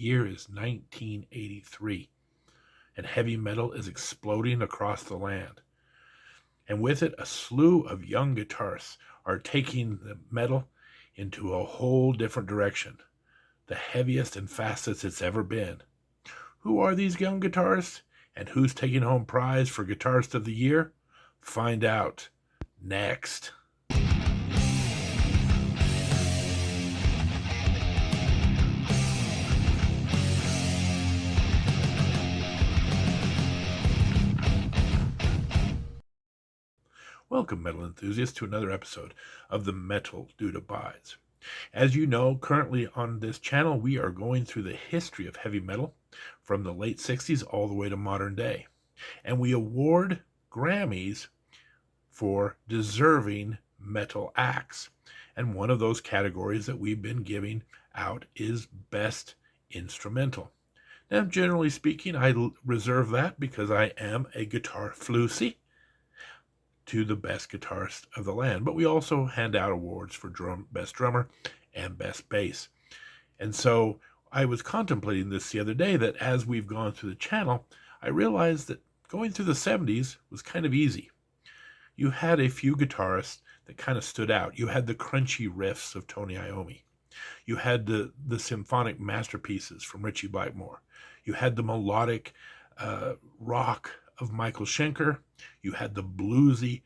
year is 1983, and heavy metal is exploding across the land. And with it, a slew of young guitarists are taking the metal into a whole different direction, the heaviest and fastest it's ever been. Who are these young guitarists, and who's taking home prize for Guitarist of the Year? Find out next. Welcome, metal enthusiasts, to another episode of the Metal Dude Abides. As you know, currently on this channel, we are going through the history of heavy metal from the late 60s all the way to modern day. And we award Grammys for deserving metal acts. And one of those categories that we've been giving out is Best Instrumental. Now, generally speaking, I reserve that because I am a guitar floozy to the best guitarist of the land. But we also hand out awards for best drummer and best bass. And so I was contemplating this the other day, that as we've gone through the channel, I realized that going through the 70s was kind of easy. You had a few guitarists that kind of stood out. You had the crunchy riffs of Tony Iommi. You had the symphonic masterpieces from Ritchie Blackmore. You had the melodic rock of Michael Schenker. You had the bluesy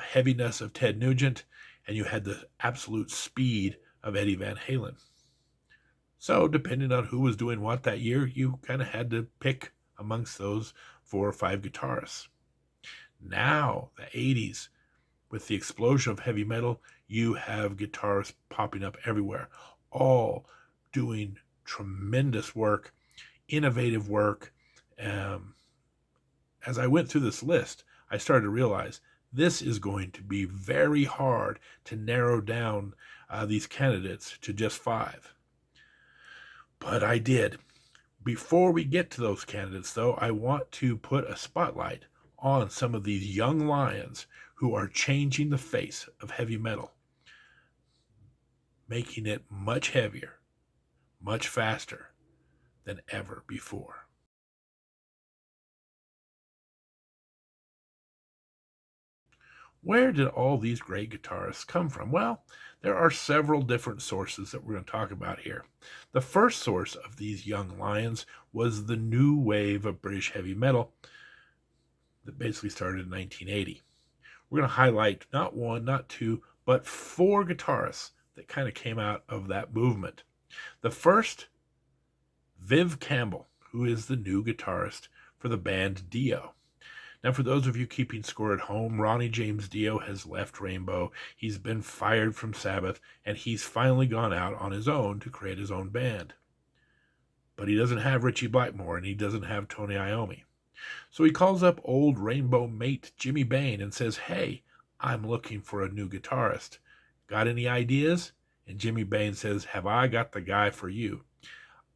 heaviness of Ted Nugent, and you had the absolute speed of Eddie Van Halen. So depending on who was doing what that year, you kind of had to pick amongst those 4 or 5 guitarists. Now, the 80s, with the explosion of heavy metal, you have guitarists popping up everywhere, all doing tremendous work, innovative work. As I went through this list, I started to realize this is going to be very hard to narrow down these candidates to just 5. But I did. Before we get to those candidates, though, I want to put a spotlight on some of these young lions who are changing the face of heavy metal, making it much heavier, much faster than ever before. Where did all these great guitarists come from? Well, there are several different sources that we're going to talk about here. The first source of these young lions was the new wave of British heavy metal that basically started in 1980. We're going to highlight not 1, not 2, but 4 guitarists that kind of came out of that movement. The first, Viv Campbell, who is the new guitarist for the band Dio. Now, for those of you keeping score at home, Ronnie James Dio has left Rainbow. He's been fired from Sabbath, and he's finally gone out on his own to create his own band. But he doesn't have Ritchie Blackmore, and he doesn't have Tony Iommi. So he calls up old Rainbow mate Jimmy Bain and says, "Hey, I'm looking for a new guitarist. Got any ideas?" And Jimmy Bain says, "Have I got the guy for you?"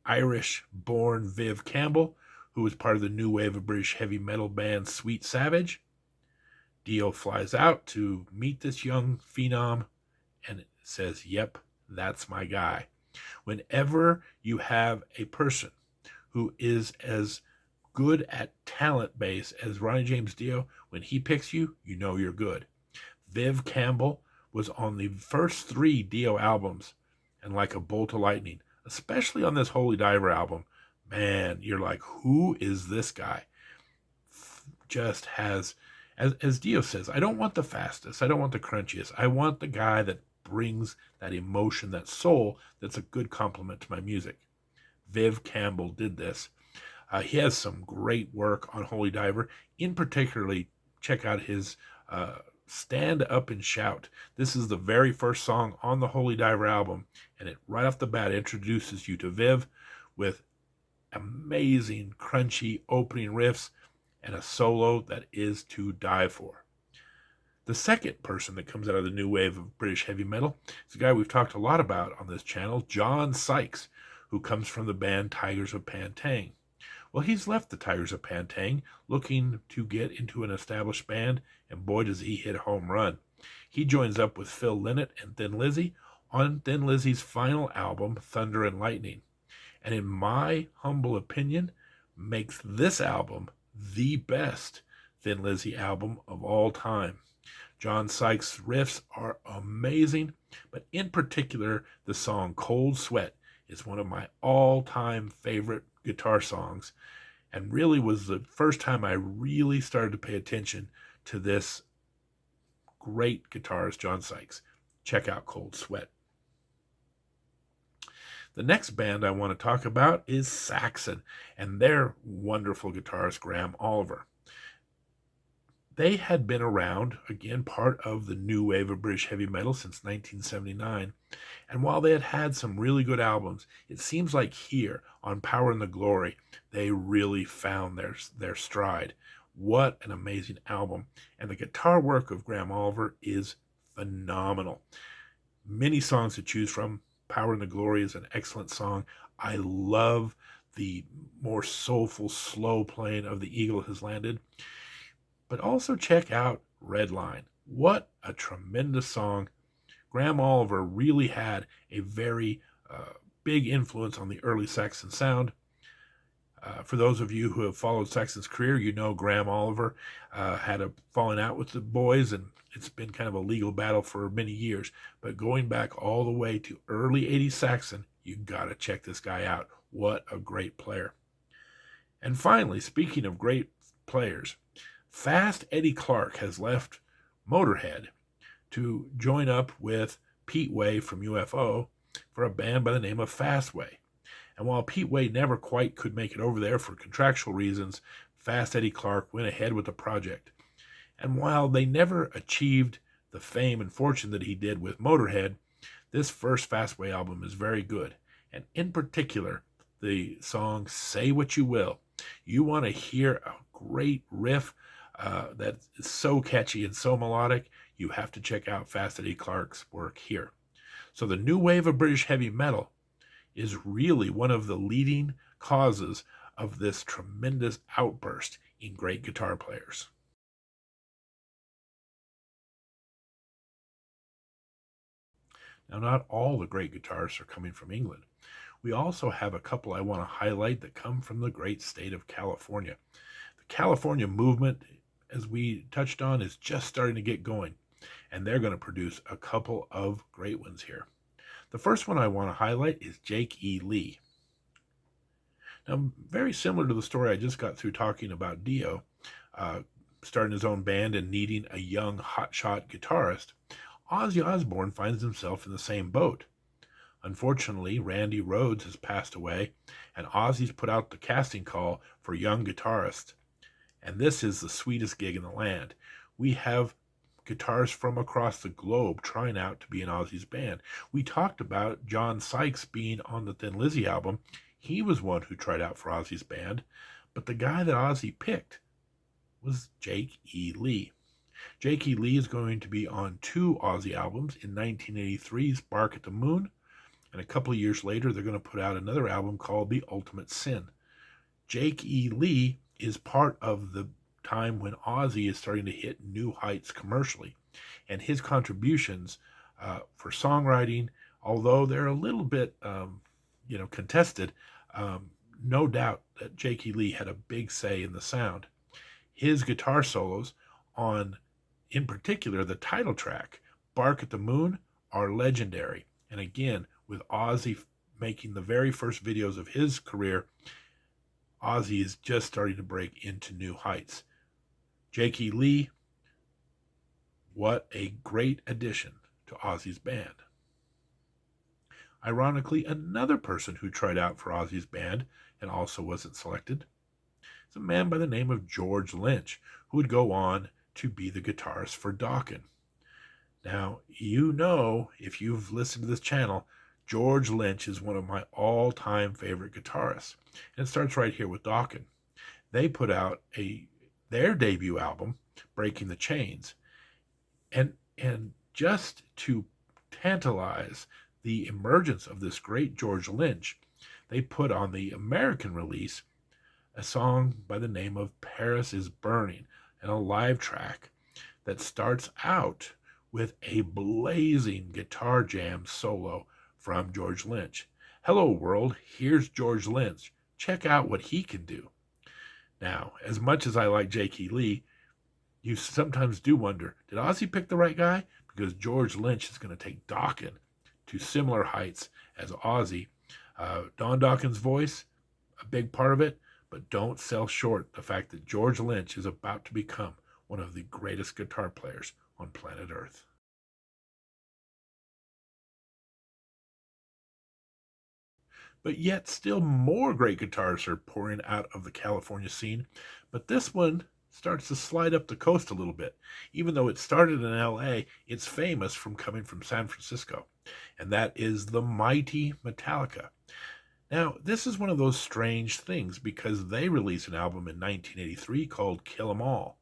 Irish-born Viv Campbell, who was part of the new wave of British heavy metal band Sweet Savage. Dio flies out to meet this young phenom and says, "Yep, that's my guy." Whenever you have a person who is as good at talent base as Ronnie James Dio, when he picks you, you know you're good. Viv Campbell was on the first 3 Dio albums, and like a bolt of lightning, especially on this Holy Diver album, man, you're like, who is this guy? Just has, as Dio says, I don't want the fastest, I don't want the crunchiest, I want the guy that brings that emotion, that soul, that's a good compliment to my music. Viv Campbell did this. He has some great work on Holy Diver. In particularly, check out his Stand Up and Shout. This is the very first song on the Holy Diver album, and it right off the bat introduces you to Viv with amazing, crunchy opening riffs and a solo that is to die for. The second person that comes out of the new wave of British heavy metal is a guy we've talked a lot about on this channel, John Sykes, who comes from the band Tigers of Pantang. Well, he's left the Tigers of Pantang looking to get into an established band, and boy does he hit a home run. He joins up with Phil Lynott and Thin Lizzy on Thin Lizzy's final album, Thunder and Lightning. and in my humble opinion, makes this album the best Thin Lizzy album of all time. John Sykes' riffs are amazing, but in particular, the song Cold Sweat is one of my all time favorite guitar songs, and really was the first time I really started to pay attention to this great guitarist, John Sykes. Check out Cold Sweat. The next band I want to talk about is Saxon and their wonderful guitarist, Graham Oliver. They had been around, again, part of the new wave of British heavy metal since 1979. And while they had had some really good albums, it seems like here on Power and the Glory, they really found their stride. What an amazing album. And the guitar work of Graham Oliver is phenomenal. Many songs to choose from. Power and the Glory is an excellent song. I love the more soulful, slow playing of The Eagle Has Landed. But also check out Red Line. What a tremendous song. Graham Oliver really had a very big influence on the early Saxon sound. For those of you who have followed Saxon's career, you know Graham Oliver had a falling out with the boys, and it's been kind of a legal battle for many years. But going back all the way to early 80s Saxon, you got to check this guy out. What a great player. And finally, speaking of great players, Fast Eddie Clarke has left Motorhead to join up with Pete Way from UFO for a band by the name of Fastway. And while Pete Way never quite could make it over there for contractual reasons, Fast Eddie Clarke went ahead with the project. And while they never achieved the fame and fortune that he did with Motorhead, this first Fastway album is very good. And in particular, the song Say What You Will. You want to hear a great riff that is so catchy and so melodic, you have to check out Fast Eddie Clarke's work here. So the new wave of British heavy metal is really one of the leading causes of this tremendous outburst in great guitar players. Now, not all the great guitarists are coming from England. We also have a couple I want to highlight that come from the great state of California. The California movement, as we touched on, is just starting to get going, and they're going to produce a couple of great ones here. The first one I want to highlight is Jake E. Lee. Now, very similar to the story I just got through talking about Dio, starting his own band and needing a young hotshot guitarist, Ozzy Osbourne finds himself in the same boat. Unfortunately, Randy Rhoads has passed away, and Ozzy's put out the casting call for young guitarists. And this is the sweetest gig in the land. We have guitarists from across the globe trying out to be in Ozzy's band. We talked about John Sykes being on the Thin Lizzy album. He was one who tried out for Ozzy's band, but the guy that Ozzy picked was Jake E. Lee. Jake E. Lee is going to be on 2 Ozzy albums, in 1983's Bark at the Moon, and a couple of years later they're going to put out another album called The Ultimate Sin. Jake E. Lee is part of the time when Ozzy is starting to hit new heights commercially, and his contributions for songwriting, although they're a little bit contested, no doubt that Jake E. Lee had a big say in the sound. His guitar solos on, in particular, the title track, Bark at the Moon, are legendary. And again, with Ozzy making the very first videos of his career, Ozzy is just starting to break into new heights. Jake E. Lee, what a great addition to Ozzy's band. Ironically, another person who tried out for Ozzy's band and also wasn't selected is a man by the name of George Lynch, who would go on to be the guitarist for Dokken. Now, you know, if you've listened to this channel, George Lynch is one of my all-time favorite guitarists. And it starts right here with Dokken. They put out their debut album, Breaking the Chains. And just to tantalize the emergence of this great George Lynch, they put on the American release a song by the name of Paris is Burning, and a live track that starts out with a blazing guitar jam solo from George Lynch. Hello, world. Here's George Lynch. Check out what he can do. Now, as much as I like J.K. Lee, you sometimes do wonder, did Ozzy pick the right guy? Because George Lynch is going to take Dokken to similar heights as Ozzy. Don Dokken's voice, a big part of it, but don't sell short the fact that George Lynch is about to become one of the greatest guitar players on planet Earth. But yet, still more great guitars are pouring out of the California scene. But this one starts to slide up the coast a little bit. Even though it started in LA, it's famous from coming from San Francisco, and that is the mighty Metallica. Now, this is one of those strange things because they released an album in 1983 called Kill 'Em All,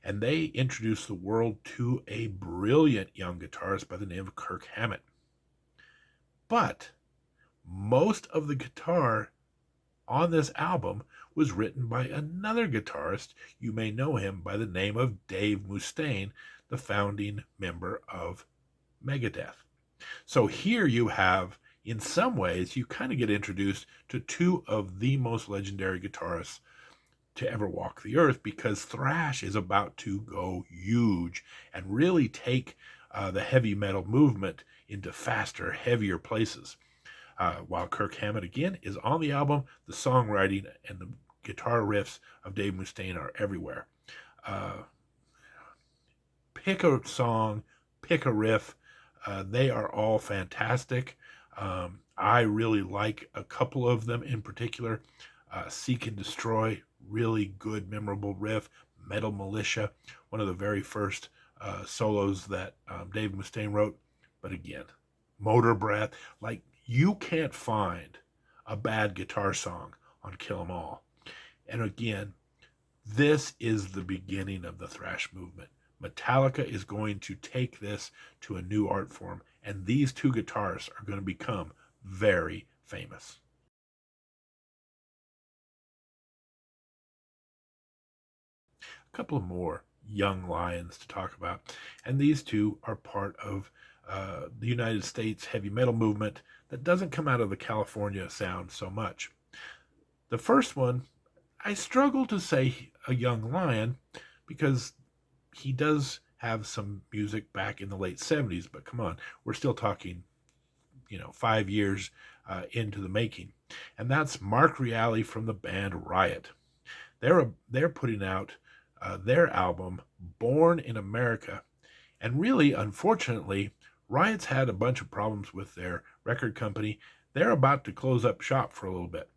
and they introduced the world to a brilliant young guitarist by the name of Kirk Hammett. But most of the guitar on this album was written by another guitarist. You may know him by the name of Dave Mustaine, the founding member of Megadeth. So here you have, in some ways, you kind of get introduced to two of the most legendary guitarists to ever walk the earth, because thrash is about to go huge and really take the heavy metal movement into faster, heavier places. While Kirk Hammett, again, is on the album, the songwriting and the guitar riffs of Dave Mustaine are everywhere. Uh, Pick a song, pick a riff. They are all fantastic. I really like a couple of them in particular. Seek and Destroy, really good, memorable riff. Metal Militia, one of the very first solos that Dave Mustaine wrote. But again, Motor Breath, like, you can't find a bad guitar song on Kill 'Em All. And again, this is the beginning of the thrash movement. Metallica is going to take this to a new art form, and these two guitarists are going to become very famous. A couple of more young lions to talk about, and these two are part of the United States heavy metal movement that doesn't come out of the California sound so much. The first one, I struggle to say a young lion because he does have some music back in the late 70s, but come on, we're still talking, 5 years into the making. And that's Mark Reale from the band Riot. They're putting out their album Born in America, and really, unfortunately, Riot's had a bunch of problems with their record company. They're about to close up shop for a little bit.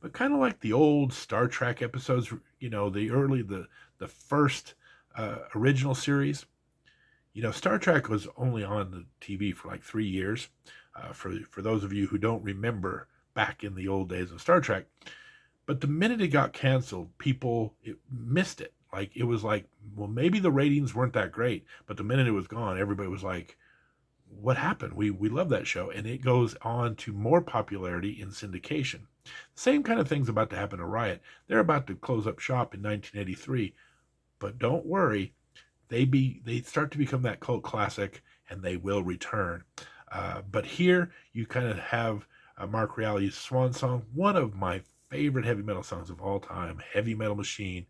But kind of like the old Star Trek episodes, the first original series. Star Trek was only on the TV for like 3 years. For those of you who don't remember back in the old days of Star Trek, but the minute it got canceled, people missed it. Like, it was like, well, maybe the ratings weren't that great, but the minute it was gone, everybody was like, what happened? We love that show. And it goes on to more popularity in syndication. Same kind of thing's about to happen to Riot. They're about to close up shop in 1983, but don't worry, they start to become that cult classic, and they will return. But here you kind of have Mark Reale's swan song, one of my favorite heavy metal songs of all time, Heavy Metal Machine.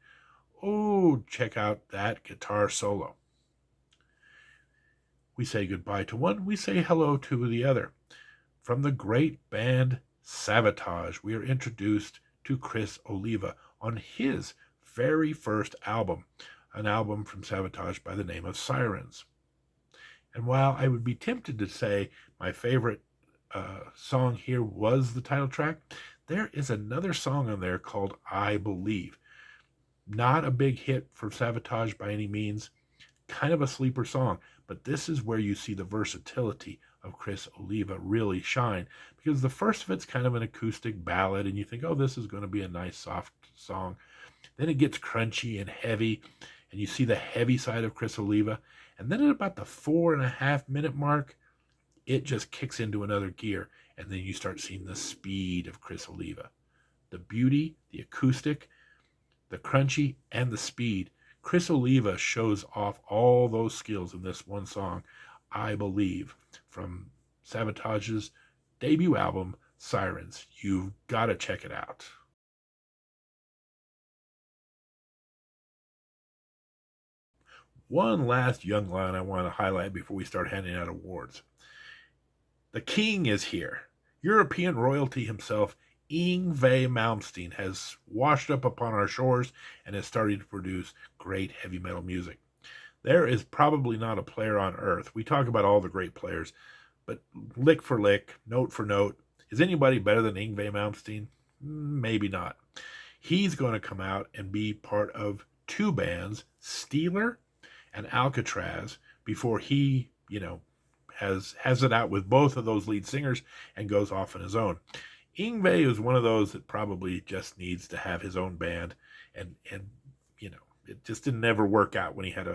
Oh, check out that guitar solo. We say goodbye to one, we say hello to the other. From the great band Savatage, we are introduced to Chris Oliva on his very first album, an album from Savatage by the name of Sirens. And while I would be tempted to say my favorite song here was the title track, there is another song on there called I Believe. Not a big hit for Savatage by any means, kind of a sleeper song, but this is where you see the versatility of Chris Oliva really shine, because the first of it's kind of an acoustic ballad, and you think, oh, this is going to be a nice soft song. Then it gets crunchy and heavy, and you see the heavy side of Chris Oliva, and then at about the 4.5 minute mark, it just kicks into another gear, and then you start seeing the speed of Chris Oliva. The beauty, the acoustic, the crunchy, and the speed. Chris Oliva shows off all those skills in this one song, I Believe, from Savatage's debut album, Sirens. You've got to check it out. One last young lion I want to highlight before we start handing out awards. The king is here. European royalty himself, Yngwie Malmsteen, has washed up upon our shores and has started to produce great heavy metal music. There is probably not a player on earth. We talk about all the great players, but lick for lick, note for note, is anybody better than Yngwie Malmsteen? Maybe not. He's going to come out and be part of two bands, Steeler and Alcatraz, before he, has it out with both of those lead singers and goes off on his own. Yngwie is one of those that probably just needs to have his own band, and it just didn't ever work out when he had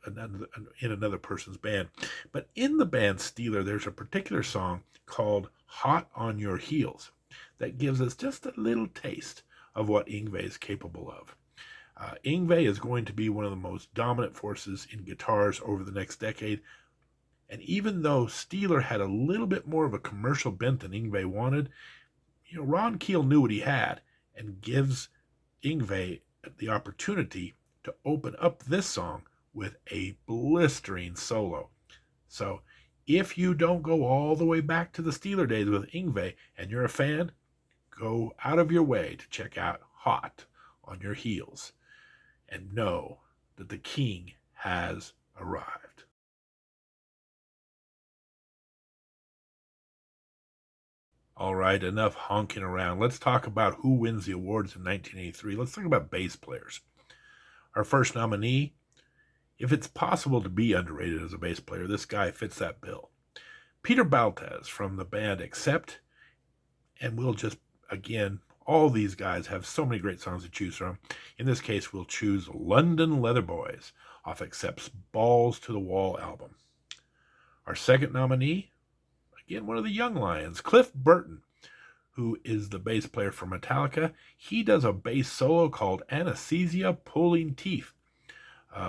in another person's band. But in the band Steeler, there's a particular song called "Hot on Your Heels" that gives us just a little taste of what Yngwie is capable of. Yngwie is going to be one of the most dominant forces in guitars over the next decade. And even though Steeler had a little bit more of a commercial bent than Yngwie wanted, Ron Keel knew what he had and gives Yngwie the opportunity to open up this song with a blistering solo. So if you don't go all the way back to the Steeler days with Yngwie and you're a fan, go out of your way to check out Hot on Your Heels and know that the king has arrived. All right, enough honking around. Let's talk about who wins the awards in 1983. Let's talk about bass players. Our first nominee, if it's possible to be underrated as a bass player, this guy fits that bill. Peter Baltes from the band Accept, and we'll just, again, all these guys have so many great songs to choose from. In this case, we'll choose London Leather Boys off Accept's Balls to the Wall album. Our second nominee, again, one of the young lions, Cliff Burton, who is the bass player for Metallica. He does a bass solo called Anesthesia Pulling Teeth.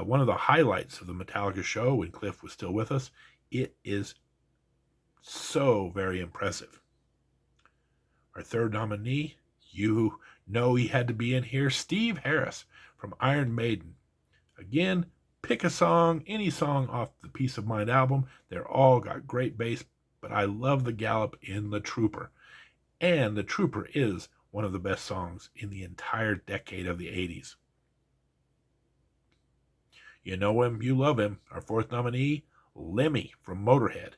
One of the highlights of the Metallica show when Cliff was still with us. It is so very impressive. Our third nominee, you know he had to be in here, Steve Harris from Iron Maiden. Again, pick a song, any song off the Peace of Mind album. They're all got great bass, but I love the gallop in The Trooper. And The Trooper is one of the best songs in the entire decade of the 80s. You know him, you love him. Our fourth nominee, Lemmy from Motorhead.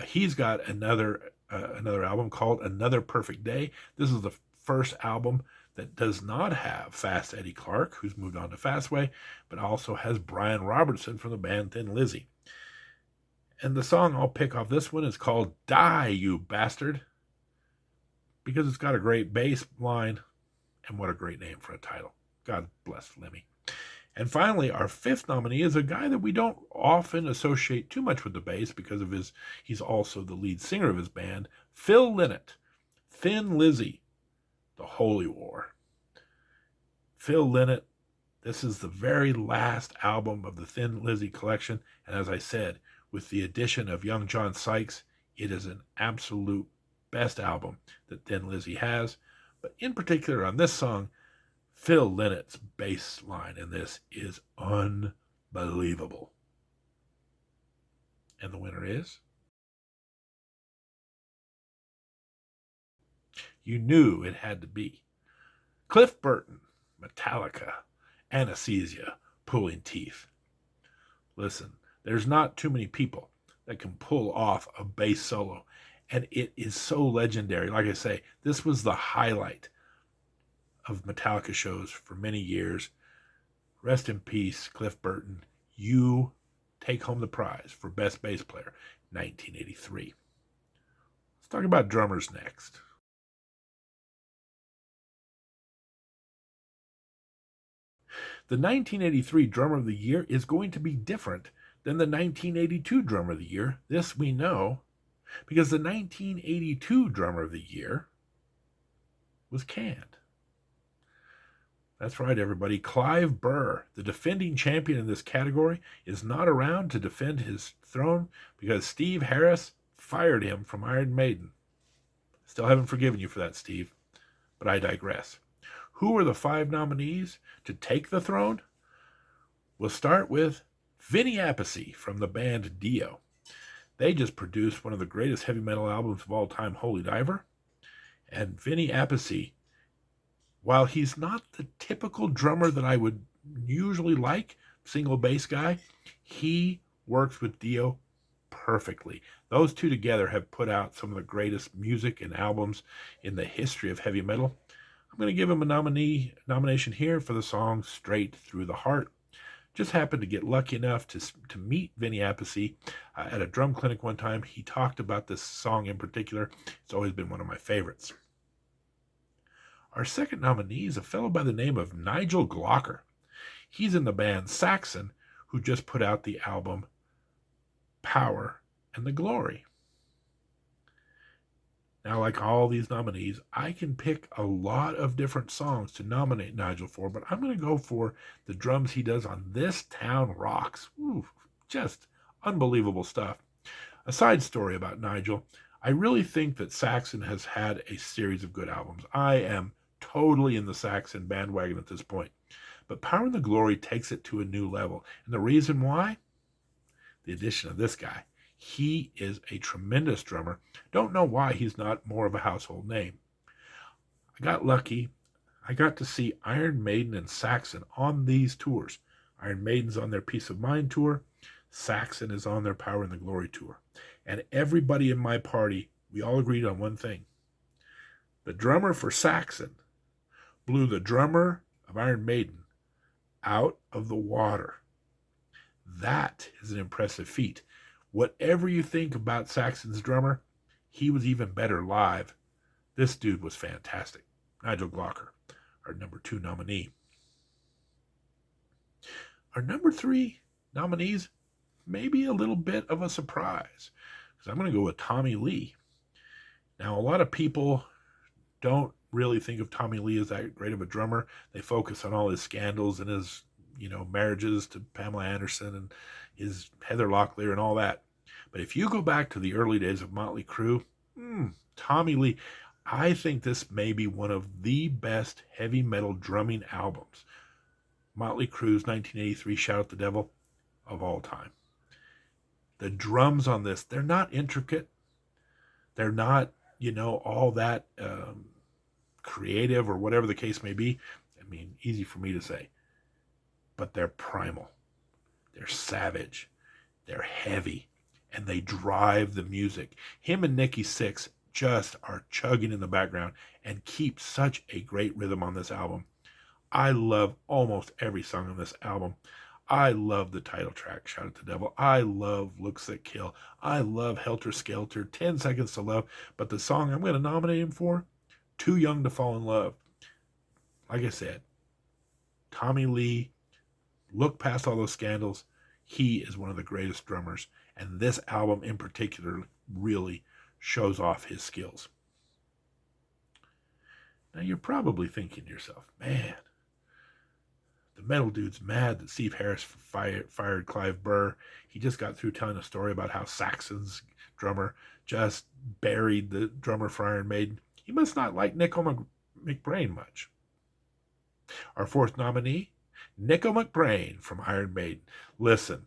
He's got another album called Another Perfect Day. This is the first album that does not have Fast Eddie Clarke, who's moved on to Fastway, but also has Brian Robertson from the band Thin Lizzy. And the song I'll pick off this one is called Die, You Bastard, because it's got a great bass line, and what a great name for a title. God bless Lemmy. And finally, our fifth nominee is a guy that we don't often associate too much with the bass because of he's also the lead singer of his band, Phil Lynott, Thin Lizzy, The Holy War. Phil Lynott, this is the very last album of the Thin Lizzy collection, and as I said, with the addition of young John Sykes, it is an absolute best album that Thin Lizzy has. But in particular on this song, Phil Lynott's bass line in this is unbelievable. And the winner is? You knew it had to be Cliff Burton, Metallica, Anesthesia, Pulling Teeth. Listen, there's not too many people that can pull off a bass solo, and it is so legendary. Like I say, this was the highlight of Metallica shows for many years. Rest in peace, Cliff Burton. You take home the prize for Best Bass Player, 1983. Let's talk about drummers next. The 1983 Drummer of the Year is going to be different than the 1982 Drummer of the Year. This we know, because the 1982 Drummer of the Year was canned. That's right, everybody. Clive Burr, the defending champion in this category, is not around to defend his throne because Steve Harris fired him from Iron Maiden. Still haven't forgiven you for that, Steve, but I digress. Who are the 5 nominees to take the throne? We'll start with Vinny Appice from the band Dio. They just produced one of the greatest heavy metal albums of all time, Holy Diver. And Vinny Appice, while he's not the typical drummer that I would usually like, single bass guy, he works with Dio perfectly. Those two together have put out some of the greatest music and albums in the history of heavy metal. I'm going to give him a nomination here for the song Straight Through the Heart. Just happened to get lucky enough to meet Vinny Appice at a drum clinic one time. He talked about this song in particular. It's always been one of my favorites. Our second nominee is a fellow by the name of Nigel Glocker. He's in the band Saxon, who just put out the album Power and the Glory. Now, like all these nominees, I can pick a lot of different songs to nominate Nigel for, but I'm going to go for the drums he does on This Town Rocks. Ooh, just unbelievable stuff. A side story about Nigel, I really think that Saxon has had a series of good albums. I am totally in the Saxon bandwagon at this point. But Power and the Glory takes it to a new level. And the reason why? The addition of this guy. He is a tremendous drummer. Don't know why he's not more of a household name. I got lucky. I got to see Iron Maiden and Saxon on these tours. Iron Maiden's on their Peace of Mind tour. Saxon is on their Power and the Glory tour. And everybody in my party, we all agreed on one thing. The drummer for Saxon blew the drummer of Iron Maiden out of the water. That is an impressive feat. Whatever you think about Saxon's drummer, he was even better live. This dude was fantastic. Nigel Glocker, our number 2 nominee. Our number 3 nominees may be a little bit of a surprise, because I'm going to go with Tommy Lee. Now, a lot of people don't really think of Tommy Lee as that great of a drummer. They focus on all his scandals and his, marriages to Pamela Anderson and his Heather Locklear and all that. But if you go back to the early days of Motley Crue, Tommy Lee, I think this may be one of the best heavy metal drumming albums. Motley Crue's 1983 Shout at the Devil of all time. The drums on this, they're not intricate. They're not, all that creative or whatever the case may be. I mean, easy for me to say. But they're primal. They're savage. They're heavy. And they drive the music. Him and Nikki Sixx just are chugging in the background and keep such a great rhythm on this album. I love almost every song on this album. I love the title track, Shout at the Devil. I love Looks That Kill. I love Helter Skelter, 10 Seconds to Love. But the song I'm going to nominate him for, Too Young to Fall in Love. Like I said, Tommy Lee, look past all those scandals. He is one of the greatest drummers. And this album in particular really shows off his skills. Now you're probably thinking to yourself, man, the metal dude's mad that Steve Harris fired Clive Burr. He just got through telling a story about how Saxon's drummer just buried the drummer for Iron Maiden. He must not like Nico McBrain much. Our 4th nominee, Nico McBrain from Iron Maiden. Listen,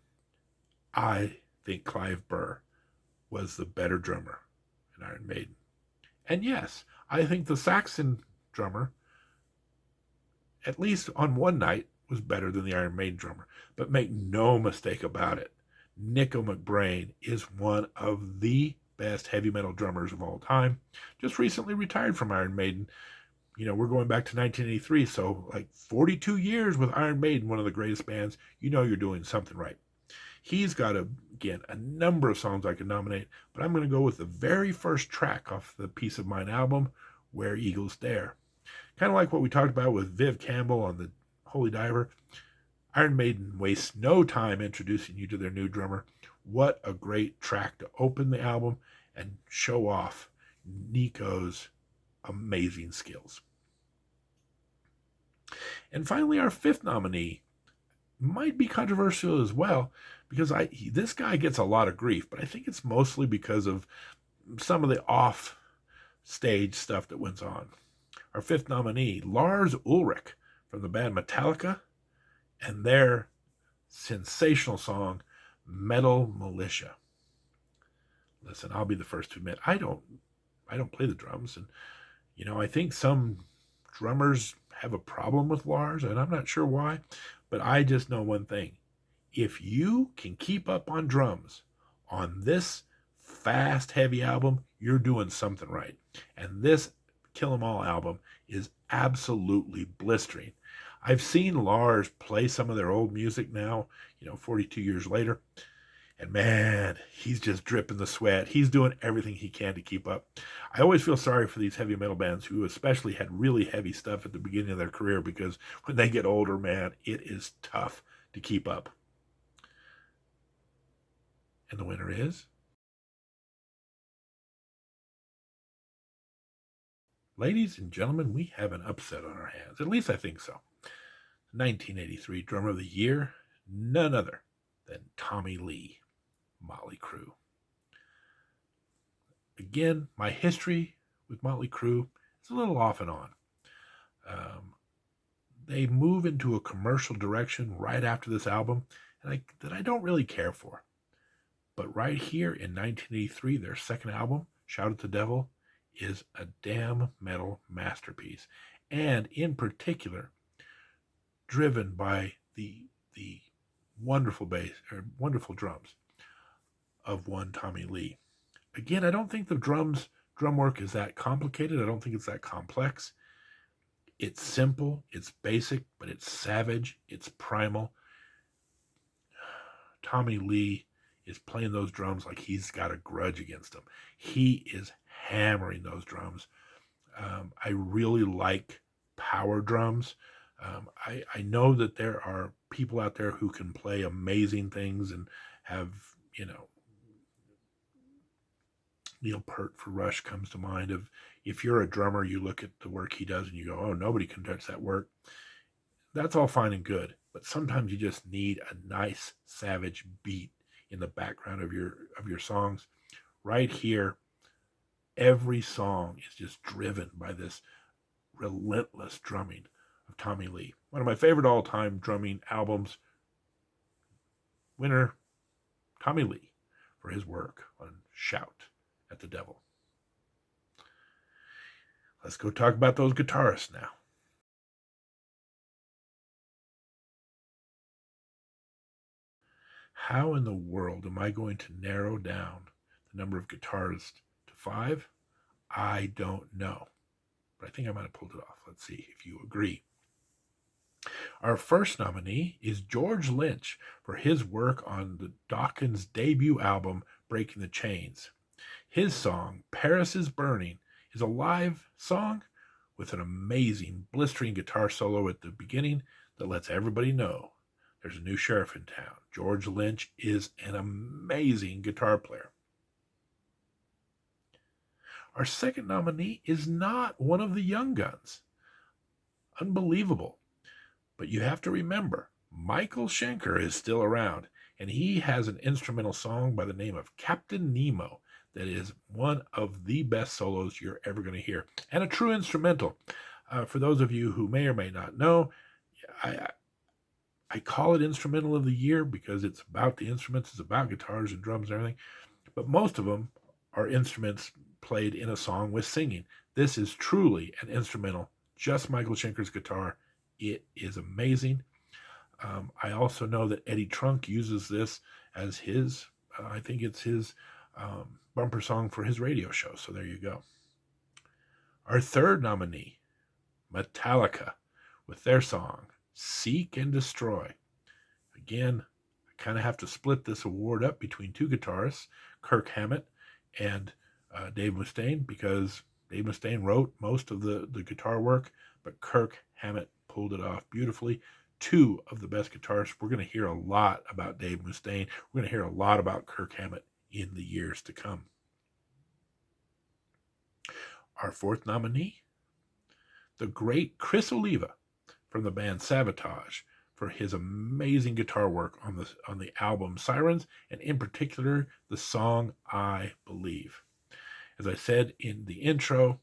I think Clive Burr was the better drummer in Iron Maiden. And yes, I think the Saxon drummer, at least on one night, was better than the Iron Maiden drummer. But make no mistake about it, Nico McBrain is one of the best heavy metal drummers of all time. Just recently retired from Iron Maiden. We're going back to 1983, so like 42 years with Iron Maiden, one of the greatest bands. You're doing something right. He's got, a number of songs I could nominate, but I'm going to go with the very first track off the Peace of Mind album, Where Eagles Dare. Kind of like what we talked about with Viv Campbell on the Holy Diver. Iron Maiden wastes no time introducing you to their new drummer. What a great track to open the album and show off Nico's amazing skills. And finally, our 5th nominee might be controversial as well, because this guy gets a lot of grief, but I think it's mostly because of some of the off stage stuff that went on. Our fifth nominee, Lars Ulrich from the band Metallica, and their sensational song, Metal Militia. Listen, I'll be the first to admit I don't play the drums, and I think some drummers have a problem with Lars, and I'm not sure why, but I just know one thing. If you can keep up on drums on this fast, heavy album, you're doing something right. And this Kill 'Em All album is absolutely blistering. I've seen Lars play some of their old music now, 42 years later, and man, he's just dripping the sweat. He's doing everything he can to keep up. I always feel sorry for these heavy metal bands who especially had really heavy stuff at the beginning of their career, because when they get older, man, it is tough to keep up. And the winner is, ladies and gentlemen, we have an upset on our hands. At least I think so. 1983 Drummer of the Year, none other than Tommy Lee, Motley Crue. Again, my history with Motley Crue is a little off and on. They move into a commercial direction right after this album that I don't really care for. But right here in 1983, their second album, Shout at the Devil, is a damn metal masterpiece. And in particular, driven by the wonderful bass or wonderful drums of one Tommy Lee. Again, I don't think the drum work is that complicated. I don't think it's that complex. It's simple, it's basic, but it's savage, it's primal. Tommy Lee is playing those drums like he's got a grudge against them. He is hammering those drums. I really like power drums. I know that there are people out there who can play amazing things and have, Neil Peart for Rush comes to mind. If you're a drummer, you look at the work he does and you go, oh, nobody can touch that work. That's all fine and good, but sometimes you just need a nice, savage beat in the background of your songs. Right here, every song is just driven by this relentless drumming of Tommy Lee. One of my favorite all-time drumming albums. Winner, Tommy Lee, for his work on Shout at the Devil. Let's go talk about those guitarists now. How in the world am I going to narrow down the number of guitarists to 5? I don't know. But I think I might have pulled it off. Let's see if you agree. Our first nominee is George Lynch for his work on the Dawkins debut album, Breaking the Chains. His song, Paris is Burning, is a live song with an amazing, blistering guitar solo at the beginning that lets everybody know there's a new sheriff in town. George Lynch is an amazing guitar player. Our second nominee is not one of the Young Guns. Unbelievable. But you have to remember, Michael Schenker is still around, and he has an instrumental song by the name of Captain Nemo that is one of the best solos you're ever going to hear, and a true instrumental. For those of you who may or may not know, I call it Instrumental of the Year because it's about the instruments, it's about guitars and drums and everything, but most of them are instruments played in a song with singing. This is truly an instrumental, just Michael Schenker's guitar. It is amazing. I also know that Eddie Trunk uses this as his, I think it's his bumper song for his radio show. So there you go. Our third nominee, Metallica, with their song, Seek and Destroy. Again, I kind of have to split this award up between two guitarists, Kirk Hammett and Dave Mustaine, because Dave Mustaine wrote most of the guitar work, but Kirk Hammett pulled it off beautifully. Two of the best guitarists. We're going to hear a lot about Dave Mustaine. We're going to hear a lot about Kirk Hammett in the years to come. Our fourth nominee, the great Chris Oliva from the band Sabotage, for his amazing guitar work on the album Sirens, and in particular the song I Believe. As I said in the intro,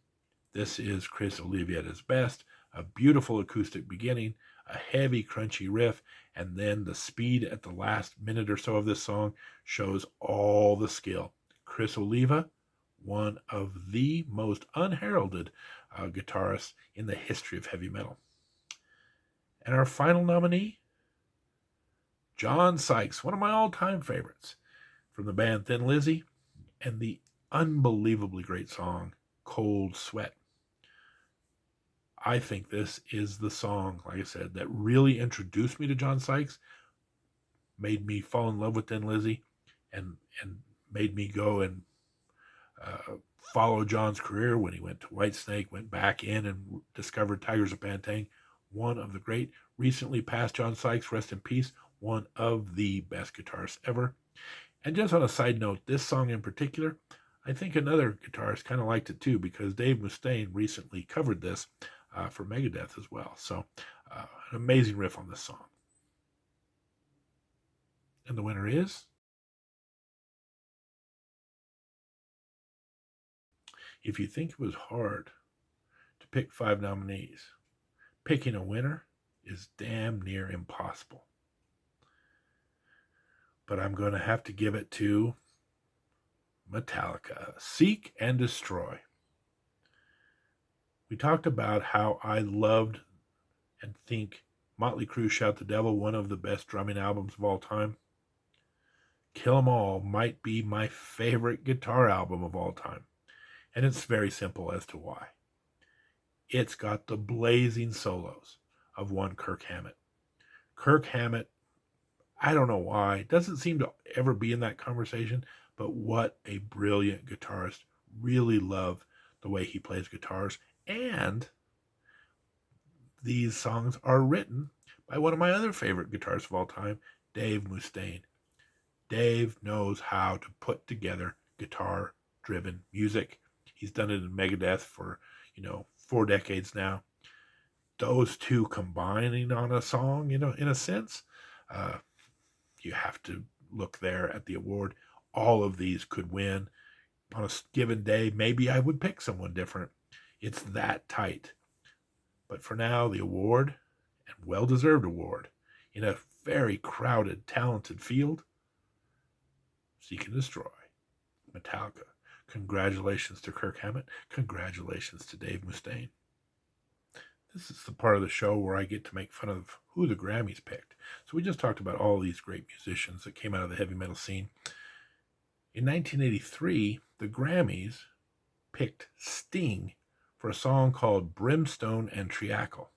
this is Chris Oliva at his best. A beautiful acoustic beginning, a heavy, crunchy riff, and then the speed at the last minute or so of this song shows all the skill. Chris Oliva, one of the most unheralded guitarists in the history of heavy metal. And our final nominee, John Sykes, one of my all-time favorites from the band Thin Lizzy, and the unbelievably great song, Cold Sweat. I think this is the song, like I said, that really introduced me to John Sykes, made me fall in love with Thin Lizzy, and made me go and follow John's career when he went to Whitesnake, went back in and discovered Tigers of Pantang. One of the great, recently passed John Sykes, rest in peace, one of the best guitarists ever. And just on a side note, this song in particular, I think another guitarist kind of liked it too, because Dave Mustaine recently covered this for Megadeth as well. So an amazing riff on this song. And the winner is... If you think it was hard to pick 5 nominees, picking a winner is damn near impossible. But I'm going to have to give it to Metallica, Seek and Destroy. We talked about how I loved and think Motley Crue Shout the Devil, one of the best drumming albums of all time. Kill 'Em All might be my favorite guitar album of all time. And it's very simple as to why. It's got the blazing solos of one Kirk Hammett. Kirk Hammett, I don't know why, doesn't seem to ever be in that conversation, but what a brilliant guitarist. Really love the way he plays guitars. And these songs are written by one of my other favorite guitarists of all time, Dave Mustaine. Dave knows how to put together guitar-driven music. He's done it in Megadeth for, 4 decades now. Those two combining on a song, in a sense, you have to look there at the award. All of these could win. On a given day, maybe I would pick someone different. It's that tight. But for now, the award, and well-deserved award, in a very crowded, talented field, Seek and Destroy, Metallica. Congratulations to Kirk Hammett. Congratulations to Dave Mustaine. This is the part of the show where I get to make fun of who the Grammys picked. So we just talked about all these great musicians that came out of the heavy metal scene. In 1983, the Grammys picked Sting for a song called Brimstone and Treacle.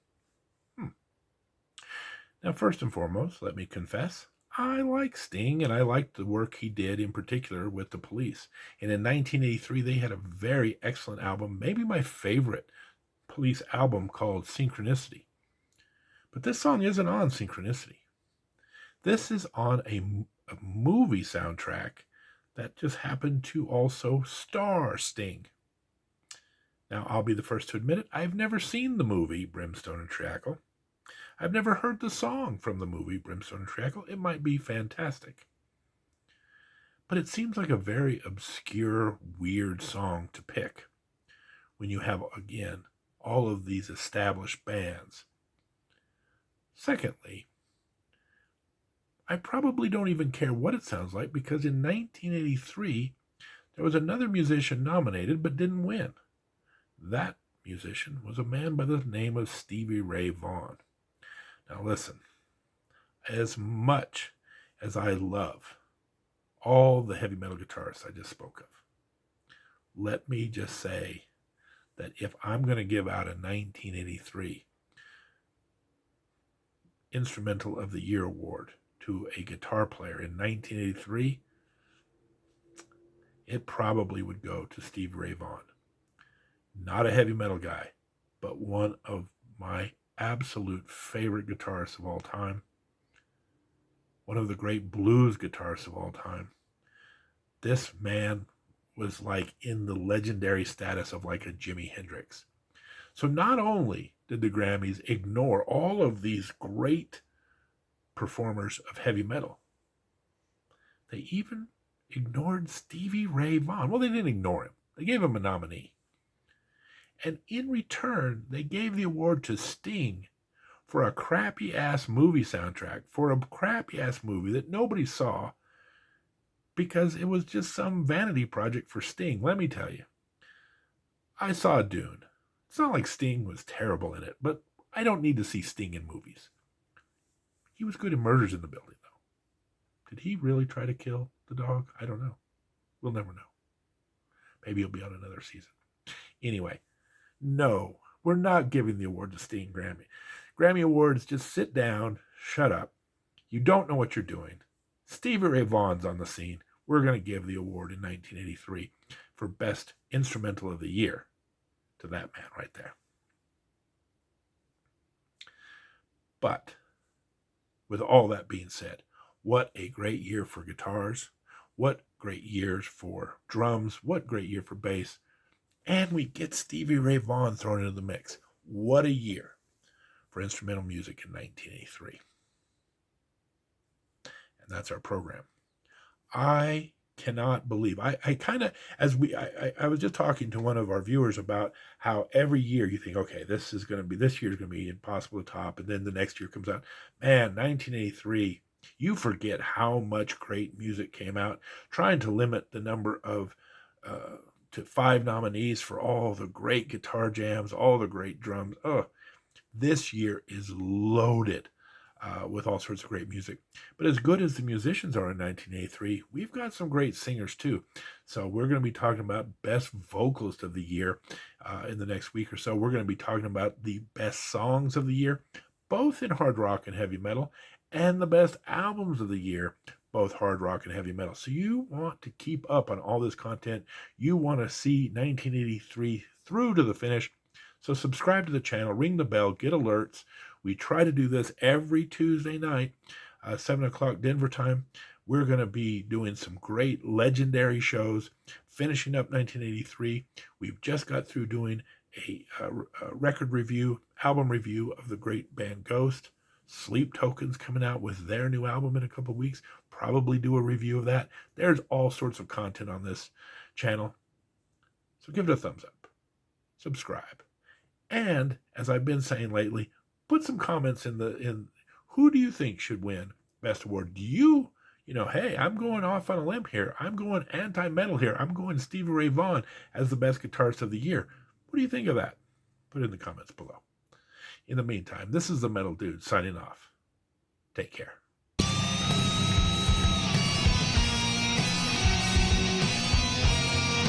Now, first and foremost, let me confess, I like Sting, and I liked the work he did in particular with the Police. And in 1983, they had a very excellent album, maybe my favorite Police album, called Synchronicity. But this song isn't on Synchronicity. This is on a movie soundtrack that just happened to also star Sting. Now, I'll be the first to admit it, I've never seen the movie Brimstone and Treacle. I've never heard the song from the movie Brimstone and Treacle. It might be fantastic. But it seems like a very obscure, weird song to pick when you have, again, all of these established bands. Secondly, I probably don't even care what it sounds like, because in 1983, there was another musician nominated but didn't win. That musician was a man by the name of Stevie Ray Vaughan. Now listen, as much as I love all the heavy metal guitarists I just spoke of, let me just say that if I'm going to give out a 1983 Instrumental of the Year award to a guitar player in 1983, it probably would go to Stevie Ray Vaughan. Not a heavy metal guy, but one of my absolute favorite guitarists of all time. One of the great blues guitarists of all time. This man was like in the legendary status of like a Jimi Hendrix. So not only did the Grammys ignore all of these great performers of heavy metal, they even ignored Stevie Ray Vaughan. Well, they didn't ignore him. They gave him a nominee. And in return, they gave the award to Sting for a crappy-ass movie soundtrack, for a crappy-ass movie that nobody saw because it was just some vanity project for Sting. Let me tell you, I saw Dune. It's not like Sting was terrible in it, but I don't need to see Sting in movies. He was good in Murders in the Building, though. Did he really try to kill the dog? I don't know. We'll never know. Maybe he'll be on another season. Anyway, no, we're not giving the award to Sting Grammy. Grammy Awards, just sit down, shut up. You don't know what you're doing. Stevie Ray Vaughan's on the scene. We're going to give the award in 1983 for Best Instrumental of the Year to that man right there. But with all that being said, what a great year for guitars. What great years for drums. What great year for bass. And we get Stevie Ray Vaughan thrown into the mix. What a year for instrumental music in 1983. And that's our program. I cannot believe, I was just talking to one of our viewers about how every year you think, okay, this year's going to be impossible to top. And then the next year comes out, man, 1983, you forget how much great music came out, trying to limit the number of, to 5 nominees for all the great guitar jams, all the great drums. Oh, this year is loaded with all sorts of great music. But as good as the musicians are in 1983, we've got some great singers too. So we're going to be talking about Best Vocalist of the Year in the next week or so. We're going to be talking about the Best Songs of the Year, both in hard rock and heavy metal, and the Best Albums of the Year, both hard rock and heavy metal. So you want to keep up on all this content. You want to see 1983 through to the finish. So subscribe to the channel, ring the bell, get alerts. We try to do this every Tuesday night, 7 o'clock Denver time. We're going to be doing some great legendary shows, finishing up 1983. We've just got through doing a record review, album review of the great band Ghost. Sleep Token's coming out with their new album in a couple of weeks. Probably do a review of that. There's all sorts of content on this channel. So give it a thumbs up. Subscribe. And as I've been saying lately, put some comments in who do you think should win Best Award? Do you know, hey, I'm going off on a limb here. I'm going anti-metal here. I'm going Stevie Ray Vaughan as the best guitarist of the year. What do you think of that? Put it in the comments below. In the meantime, this is the Metal Dude signing off. Take care.